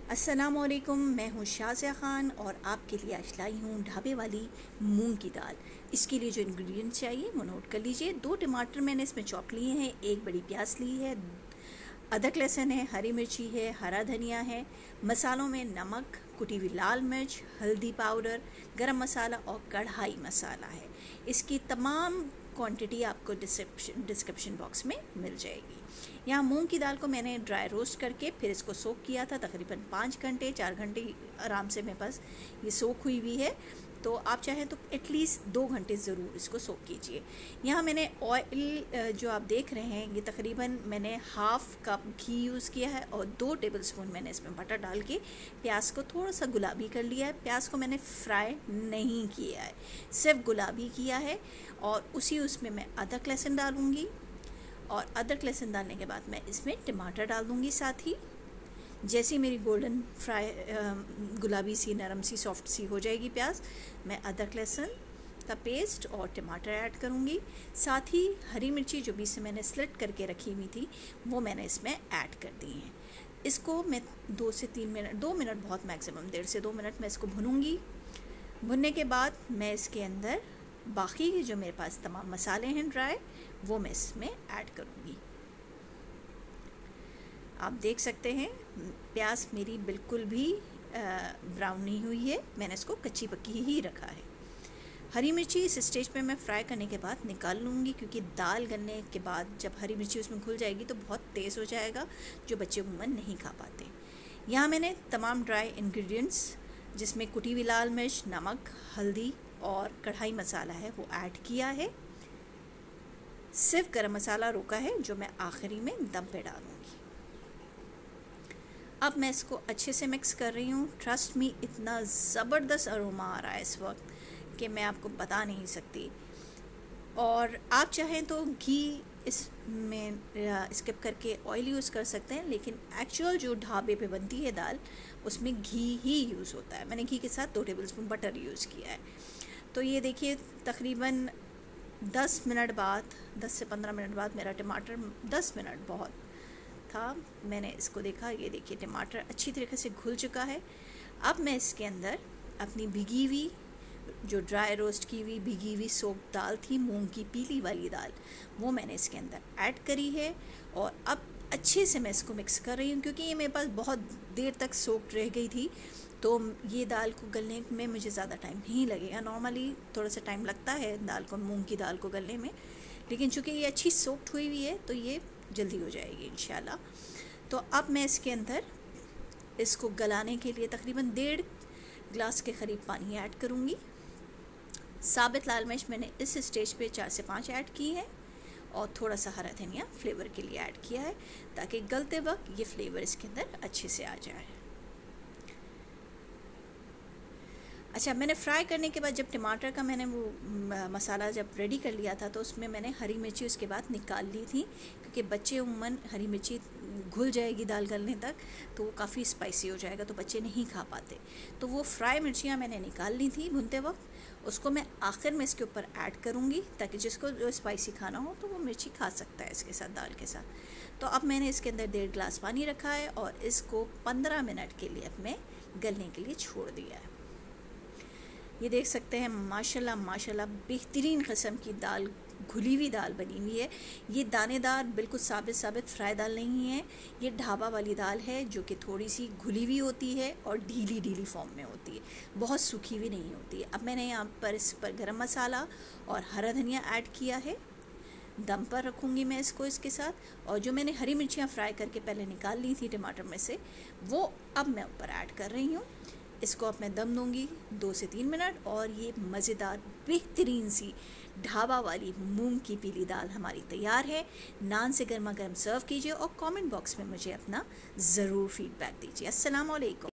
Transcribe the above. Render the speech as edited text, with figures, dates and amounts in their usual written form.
अस्सलामुअलैकुम, मैं हूँ शाज़िया ख़ान और आपके लिए आज लाई हूँ ढाबे वाली मूंग की दाल। इसके लिए जो इंग्रेडिएंट्स चाहिए वो नोट कर लीजिए। 2 टमाटर मैंने इसमें चॉप लिए हैं, 1 बड़ी प्याज ली है, अदरक लहसुन है, हरी मिर्ची है, हरा धनिया है। मसालों में नमक, कुटी हुई लाल मिर्च, हल्दी पाउडर, गरम मसाला और कढ़ाई मसाला है। इसकी तमाम क्वांटिटी आपको डिस्क्रिप्शन बॉक्स में मिल जाएगी। यहाँ मूंग की दाल को मैंने ड्राई रोस्ट करके फिर इसको सोक किया था तकरीबन 5 घंटे 4 घंटे आराम से मेरे पास ये सोक हुई हुई है। तो आप चाहें तो एटलीस्ट 2 घंटे ज़रूर इसको सोक कीजिए। यहाँ मैंने ऑयल जो आप देख रहे हैं ये तकरीबन मैंने हाफ़ कप घी यूज़ किया है और 2 टेबलस्पून मैंने इसमें बटर डाल के प्याज को थोड़ा सा गुलाबी कर लिया है। प्याज को मैंने फ्राई नहीं किया है, सिर्फ गुलाबी किया है। और उसमें मैं अदरक लहसुन डालूँगी और अदरक लहसुन डालने के बाद मैं इसमें टमाटर डाल दूँगी साथ ही। जैसे मेरी गोल्डन फ्राई गुलाबी सी नरम सी सॉफ्ट सी हो जाएगी प्याज, मैं अदरक लहसुन का पेस्ट और टमाटर ऐड करूँगी। साथ ही हरी मिर्ची जो बीच से मैंने स्लिट करके रखी हुई थी वो मैंने इसमें ऐड कर दी हैं। इसको मैं 2 से 3 मिनट, 2 मिनट बहुत मैक्सिमम 1.5 से 2 मिनट मैं इसको भूनूँगी। भुनने के बाद मैं इसके अंदर बाकी जो मेरे पास तमाम मसाले हैं ड्राई वो मैं इसमें ऐड करूँगी। आप देख सकते हैं प्याज मेरी बिल्कुल भी ब्राउन नहीं हुई है, मैंने इसको कच्ची पक्की ही रखा है। हरी मिर्ची इस स्टेज पे मैं फ्राई करने के बाद निकाल लूँगी क्योंकि दाल गलने के बाद जब हरी मिर्ची उसमें घुल जाएगी तो बहुत तेज़ हो जाएगा, जो बच्चे उम्मन नहीं खा पाते। यहाँ मैंने तमाम ड्राई इंग्रेडिएंट्स जिसमें कुटी हुई लाल मिर्च, नमक, हल्दी और कढ़ाई मसाला है वो ऐड किया है। सिर्फ गरम मसाला रोका है जो मैं आखिरी में दम पे डालूँगी। अब मैं इसको अच्छे से मिक्स कर रही हूँ। ट्रस्ट मी, इतना ज़बरदस्त अरोमा आ रहा है इस वक्त कि मैं आपको बता नहीं सकती। और आप चाहें तो घी इसमें स्किप करके ऑयल यूज़ कर सकते हैं, लेकिन एक्चुअल जो ढाबे पे बनती है दाल उसमें घी ही यूज़ होता है। मैंने घी के साथ 2 टेबलस्पून बटर यूज़ किया है। तो ये देखिए तकरीबन 10 मिनट बाद, 10 से 15 मिनट बाद मेरा टमाटर, 10 मिनट बहुत था, मैंने इसको देखा, ये देखिए टमाटर अच्छी तरीके से घुल चुका है। अब मैं इसके अंदर अपनी भिगी हुई जो ड्राई रोस्ट की हुई भिगी हुई सोप दाल थी, मूंग की पीली वाली दाल, वो मैंने इसके अंदर ऐड करी है। और अब अच्छे से मैं इसको मिक्स कर रही हूँ क्योंकि ये मेरे पास बहुत देर तक सोक्ड रह गई थी। तो ये दाल को गलने में मुझे ज़्यादा टाइम नहीं लगेगा। नॉर्मली थोड़ा सा टाइम लगता है दाल को, मूंग की दाल को गलने में, लेकिन चूँकि ये अच्छी सोक्ड हुई हुई है तो ये जल्दी हो जाएगी इंशाल्लाह। तो अब मैं इसके अंदर इसको गलाने के लिए तकरीबन 1.5 गिलास के करीब पानी ऐड करूँगी। साबित लाल मिर्च मैंने इस स्टेज पे 4 से 5 ऐड की है और थोड़ा सा हरा धनिया फ्लेवर के लिए ऐड किया है ताकि गलते वक्त ये फ्लेवर इसके अंदर अच्छे से आ जाए। अच्छा, मैंने फ्राई करने के बाद जब टमाटर का मैंने वो मसाला जब रेडी कर लिया था तो उसमें मैंने हरी मिर्ची उसके बाद निकाल ली थी क्योंकि बच्चे उम्मन हरी मिर्ची घुल जाएगी दाल गलने तक तो वो काफ़ी स्पाइसी हो जाएगा तो बच्चे नहीं खा पाते। तो वो फ्राई मिर्चियाँ मैंने निकाल ली थी भुनते वक्त, उसको मैं आखिर में इसके ऊपर ऐड करूँगी ताकि जिसको जो स्पाइसी खाना हो तो वो मिर्ची खा सकता है इसके साथ, दाल के साथ। तो अब मैंने इसके अंदर 1.5 गिलास पानी रखा है और इसको 15 मिनट के लिए अब मैं गलने के लिए छोड़ दिया है। ये देख सकते हैं माशाल्लाह माशाल्लाह बेहतरीन किस्म की दाल, घुली हुई दाल बनी हुई है। ये दानेदार बिल्कुल साबित फ्राई दाल नहीं है, ये ढाबा वाली दाल है जो कि थोड़ी सी घुली हुई होती है और ढीली फॉर्म में होती है, बहुत सूखी हुई नहीं होती है। अब मैंने यहाँ पर इस पर गरम मसाला और हरा धनिया ऐड किया है। दम पर रखूँगी मैं इसको इसके साथ। और जो मैंने हरी मिर्चियाँ फ्राई करके पहले निकाल ली थी टमाटर में से, वो अब मैं ऊपर ऐड कर रही हूँ। इसको अब मैं दम दूंगी 2 से 3 मिनट और ये मज़ेदार बेहतरीन सी ढाबा वाली मूंग की पीली दाल हमारी तैयार है। नान से गर्मा गर्म सर्व कीजिए और कमेंट बॉक्स में मुझे अपना ज़रूर फीडबैक दीजिए। अस्सलाम वालेकुम।